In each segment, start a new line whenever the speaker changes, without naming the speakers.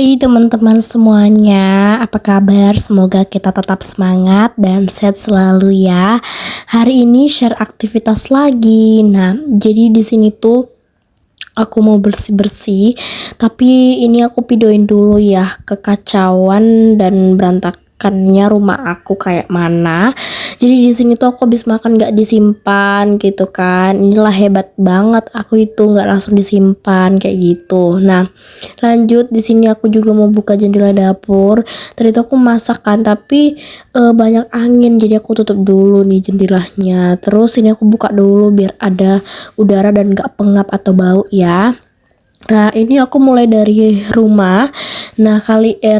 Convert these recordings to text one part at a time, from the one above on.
Hey teman-teman semuanya, apa kabar? Semoga kita tetap semangat dan sehat selalu ya. Hari ini share aktivitas lagi. Nah, jadi di sini tuh aku mau bersih-bersih, tapi ini aku videoin dulu ya kekacauan dan berantakannya rumah aku kayak mana. Jadi di sini tuh aku habis makan nggak disimpan gitu kan. Inilah hebat banget aku itu nggak langsung disimpan kayak gitu. Nah, lanjut di sini aku juga mau buka jendela dapur. Tadi tuh aku masak kan, tapi banyak angin jadi aku tutup dulu nih jendelanya. Terus ini aku buka dulu biar ada udara dan nggak pengap atau bau ya. Nah, ini aku mulai dari rumah. Nah,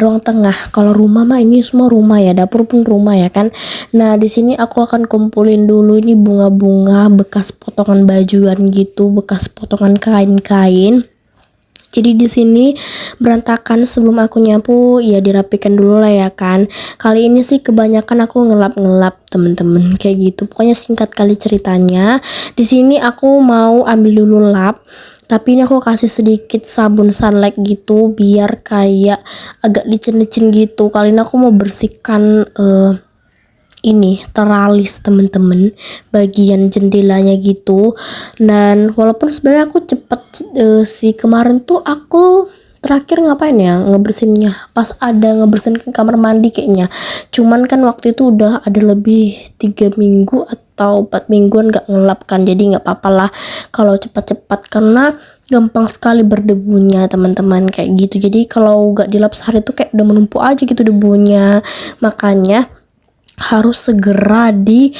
ruang tengah. Kalau rumah mah ini semua rumah ya, dapur pun rumah ya kan. Nah, di sini aku akan kumpulin dulu ini bunga-bunga bekas potongan bajuan gitu, bekas potongan kain-kain. Jadi di sini berantakan, sebelum aku nyapu ya dirapikan dulu lah ya kan. Kali ini sih kebanyakan aku ngelap-ngelap temen-temen kayak gitu. Pokoknya singkat kali ceritanya. Di sini aku mau ambil dulu lap. Tapi ini aku kasih sedikit sabun sunlight gitu biar kayak agak licin-licin gitu. Kali ini aku mau bersihkan ini teralis temen-temen, bagian jendelanya gitu. Dan walaupun sebenarnya aku cepet sih, kemarin tuh aku terakhir ngapain ya ngebersihinnya, pas ada ngebersihin kamar mandi kayaknya. Cuman kan waktu itu udah ada lebih 3 minggu atau 4 mingguan gak ngelap kan, jadi gak apa-apa lah kalau cepat-cepat karena gampang sekali berdebunya teman-teman kayak gitu. Jadi kalau gak dilap sehari tuh kayak udah menumpuk aja gitu debunya, makanya harus segera di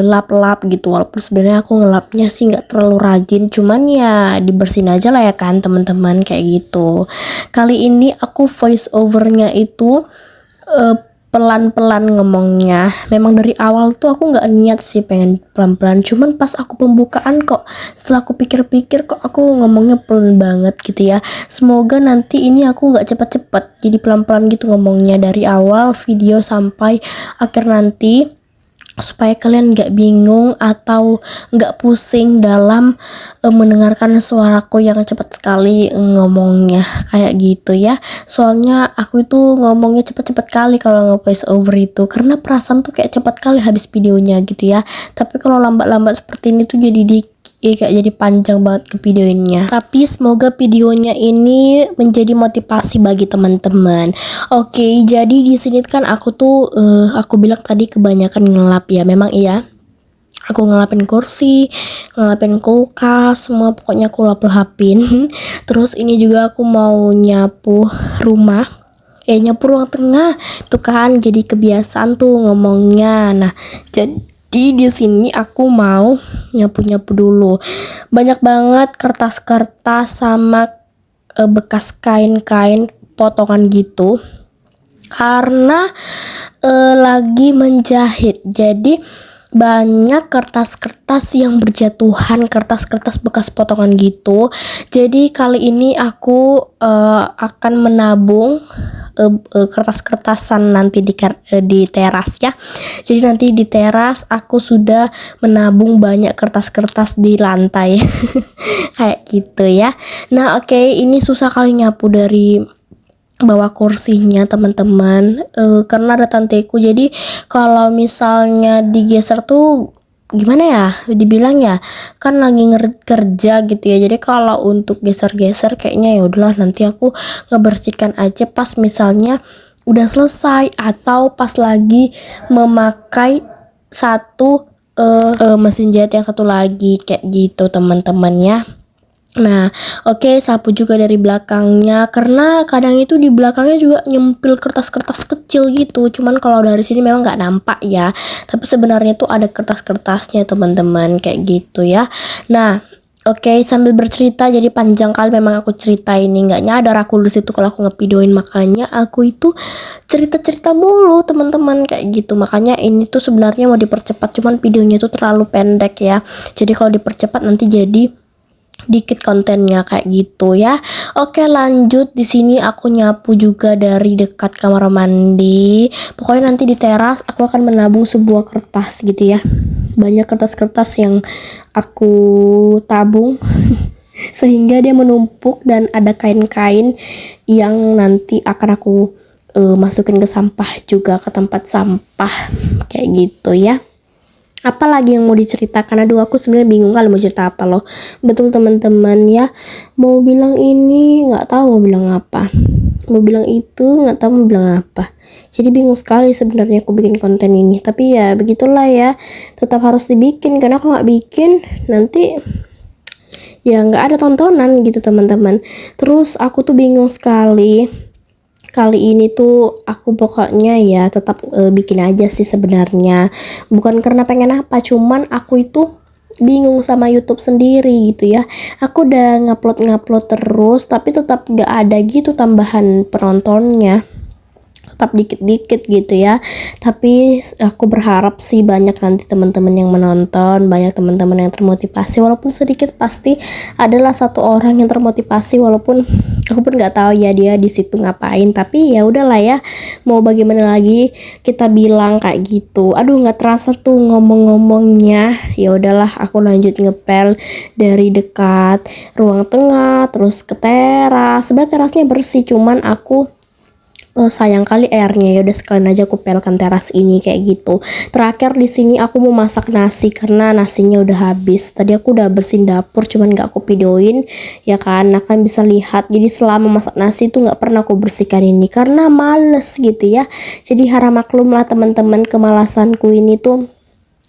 lap-lap gitu. Walaupun sebenarnya aku ngelapnya sih nggak terlalu rajin, cuman ya dibersihin aja lah ya kan teman-teman kayak gitu. Kali ini aku voice overnya itu pelan-pelan ngomongnya. Memang dari awal tuh aku nggak niat sih pengen pelan-pelan, cuman pas aku pembukaan kok setelah aku pikir-pikir kok aku ngomongnya pelan banget gitu ya. Semoga nanti ini aku nggak cepet-cepet, jadi pelan-pelan gitu ngomongnya dari awal video sampai akhir nanti, supaya kalian nggak bingung atau nggak pusing dalam mendengarkan suaraku yang cepat sekali ngomongnya kayak gitu ya. Soalnya aku itu ngomongnya cepat-cepat kali kalau nge-voice over itu, karena perasaan tuh kayak cepat kali habis videonya gitu ya. Tapi kalau lambat-lambat seperti ini tuh kayak jadi panjang banget ke videonya. Tapi semoga videonya ini menjadi motivasi bagi teman-teman. Oke, jadi di sini kan aku tuh aku bilang tadi kebanyakan ngelap ya. Memang iya. Aku ngelapin kursi, ngelapin kulkas, semua pokoknya aku lap-lapin. Terus ini juga aku mau nyapu rumah. Nyapu ruang tengah. Tuh kan jadi kebiasaan tuh ngomongnya. Nah, jadi di sini aku mau nyapu-nyapu dulu. Banyak banget kertas-kertas sama bekas kain-kain potongan gitu. Karena lagi menjahit. Jadi banyak kertas-kertas yang berjatuhan, kertas-kertas bekas potongan gitu. Jadi kali ini aku akan menabung kertas-kertasan nanti di teras ya. Jadi nanti di teras aku sudah menabung banyak kertas-kertas di lantai kayak gitu ya. Nah oke, ini susah kali nyapu dari bawa kursinya teman-teman, karena ada tanteku. Jadi kalau misalnya digeser tuh gimana ya dibilang ya, kan lagi kerja gitu ya. Jadi kalau untuk geser-geser kayaknya ya udahlah nanti aku ngebersihkan aja pas misalnya udah selesai atau pas lagi memakai satu mesin jahit yang satu lagi kayak gitu teman-teman ya. Nah, oke, sapu juga dari belakangnya, karena kadang itu di belakangnya juga nyempil kertas-kertas kecil gitu. Cuman kalau dari sini memang nggak nampak ya, tapi sebenarnya tuh ada kertas-kertasnya teman-teman kayak gitu ya. Nah, oke, sambil bercerita jadi panjang kali memang aku cerita ini, nggak nyadar aku di situ kalau aku ngevideoin, makanya aku itu cerita-cerita mulu teman-teman kayak gitu. Makanya ini tuh sebenarnya mau dipercepat, cuman videonya tuh terlalu pendek ya. Jadi kalau dipercepat nanti jadi dikit kontennya kayak gitu ya. Oke, lanjut. Di sini aku nyapu juga dari dekat kamar mandi. Pokoknya nanti di teras aku akan menabung sebuah kertas gitu ya. Banyak kertas-kertas yang aku tabung sehingga dia menumpuk dan ada kain-kain yang nanti akan aku masukin ke sampah juga, ke tempat sampah kayak gitu ya. Apalagi yang mau diceritakan? Aduh, aku sebenarnya bingung kali mau cerita apa loh. Betul teman-teman ya, mau bilang ini nggak tahu mau bilang apa, mau bilang itu nggak tahu mau bilang apa. Jadi bingung sekali sebenarnya aku bikin konten ini. Tapi ya begitulah ya, tetap harus dibikin, karena aku nggak bikin nanti ya nggak ada tontonan gitu teman-teman. Terus aku tuh bingung sekali. Kali ini tuh aku pokoknya ya tetap bikin aja sih sebenarnya. Bukan karena pengen apa, cuman aku itu bingung sama YouTube sendiri gitu ya. Aku udah ngupload terus tapi tetap gak ada gitu tambahan penontonnya, tetap dikit-dikit gitu ya. Tapi aku berharap sih banyak nanti teman-teman yang menonton, banyak teman-teman yang termotivasi, walaupun sedikit pasti adalah satu orang yang termotivasi, walaupun aku pun nggak tahu ya dia di situ ngapain. Tapi ya udahlah ya, mau bagaimana lagi kita bilang kayak gitu. Aduh, nggak terasa tuh ngomong-ngomongnya. Ya udahlah, aku lanjut ngepel dari dekat ruang tengah terus ke teras. Sebenarnya terasnya bersih, cuman aku sayang kali airnya, ya udah sekalian aja aku pelkan teras ini kayak gitu. Terakhir di sini aku mau masak nasi karena nasinya udah habis. Tadi aku udah bersihin dapur, cuman nggak aku videoin ya kan. Nah, kan bisa lihat. Jadi selama masak nasi itu nggak pernah aku bersihkan ini karena males gitu ya. Jadi harap maklum lah teman-teman, kemalasanku ini tuh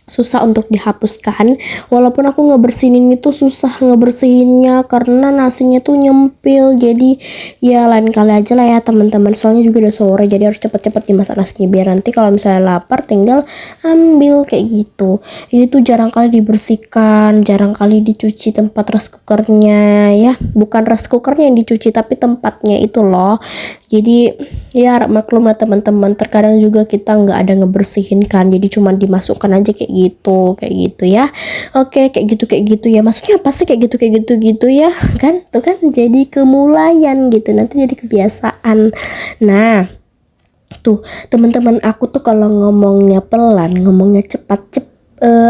susah untuk dihapuskan. Walaupun aku ngebersihin itu susah ngebersihinnya karena nasinya tuh nyempil. Jadi ya lain kali aja lah ya teman-teman, soalnya juga udah sore, jadi harus cepet-cepet dimasak nasinya biar nanti kalau misalnya lapar tinggal ambil kayak gitu. Ini tuh jarang kali dibersihkan, jarang kali dicuci tempat rice cookernya ya. Bukan rice cookernya yang dicuci tapi tempatnya itu loh. Jadi ya harap maklum lah teman-teman, terkadang juga kita nggak ada ngebersihin kan, jadi cuma dimasukkan aja kayak gitu ya. Oke, kayak gitu ya, maksudnya apa sih kayak gitu ya kan, tuh kan jadi kemulayan gitu, nanti jadi kebiasaan. Nah tuh teman-teman, aku tuh kalau ngomongnya pelan, ngomongnya cepat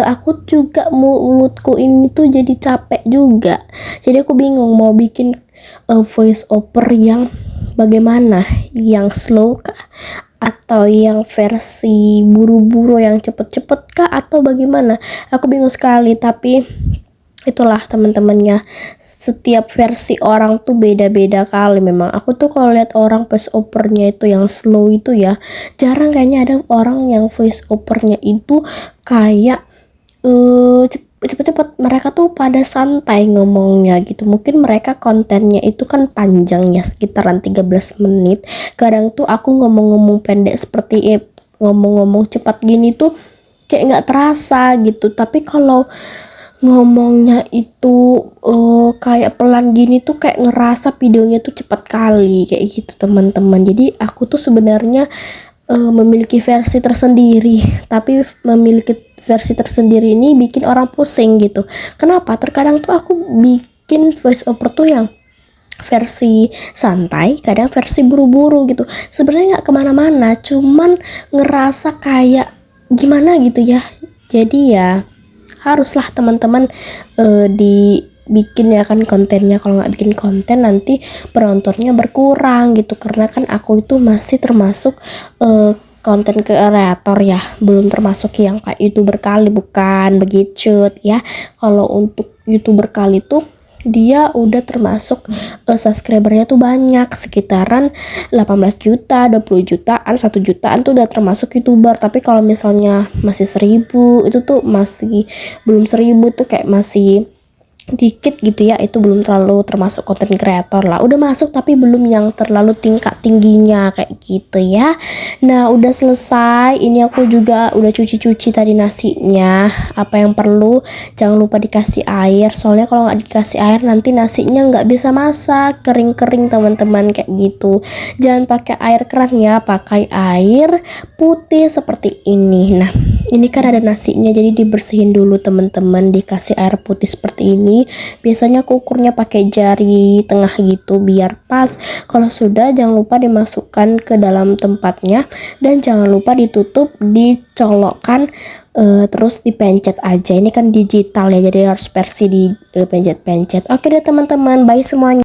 aku juga mulutku ini tuh jadi capek juga. Jadi aku bingung mau bikin voice over yang bagaimana, yang slow kah atau yang versi buru-buru yang cepet-cepet kah atau bagaimana, aku bingung sekali. Tapi itulah teman-temannya, setiap versi orang tuh beda-beda kali. Memang aku tuh kalau lihat orang voice overnya itu yang slow itu ya, jarang kayaknya ada orang yang voice overnya itu kayak cepet-cepet. Mereka tuh pada santai ngomongnya gitu. Mungkin mereka kontennya itu kan panjang ya, sekitaran 13 menit. Kadang tuh aku ngomong-ngomong pendek seperti ngomong-ngomong cepat gini tuh kayak nggak terasa gitu. Tapi kalau ngomongnya itu kayak pelan gini tuh kayak ngerasa videonya tuh cepat kali kayak gitu teman-teman. Jadi aku tuh sebenarnya memiliki versi tersendiri, tapi memiliki versi tersendiri ini bikin orang pusing gitu. Kenapa? Terkadang tuh aku bikin voice over tuh yang versi santai, kadang versi buru-buru gitu. Sebenarnya nggak kemana-mana, cuman ngerasa kayak gimana gitu ya. Jadi ya haruslah teman-teman dibikin ya kan kontennya. Kalau nggak bikin konten nanti penontonnya berkurang gitu, karena kan aku itu masih termasuk konten kreator ya, belum termasuk yang kayak YouTuber kali, bukan begitu ya. Kalau untuk YouTuber kali tuh dia udah termasuk subscribernya tuh banyak, sekitaran 18 juta, 20 jutaan, 1 jutaan tuh udah termasuk YouTuber. Tapi kalau misalnya masih 1000 itu tuh masih belum 1000 tuh kayak masih dikit gitu ya, itu belum terlalu termasuk konten kreator lah. Udah masuk tapi belum yang terlalu tingkat tingginya kayak gitu ya. Nah udah selesai, ini aku juga udah cuci tadi nasinya. Apa yang perlu, jangan lupa dikasih air, soalnya kalau nggak dikasih air nanti nasinya nggak bisa masak, kering-kering teman-teman kayak gitu. Jangan pakai air keran ya, pakai air putih seperti ini. Nah ini kan ada nasinya, jadi dibersihin dulu teman-teman, dikasih air putih seperti ini. ini biasanya aku ukurnya pakai jari tengah gitu biar pas. Kalau sudah, jangan lupa dimasukkan ke dalam tempatnya dan jangan lupa ditutup, dicolokkan, terus dipencet aja. Ini kan digital ya, jadi harus versi di pencet-pencet. Oke deh teman-teman, bye semuanya.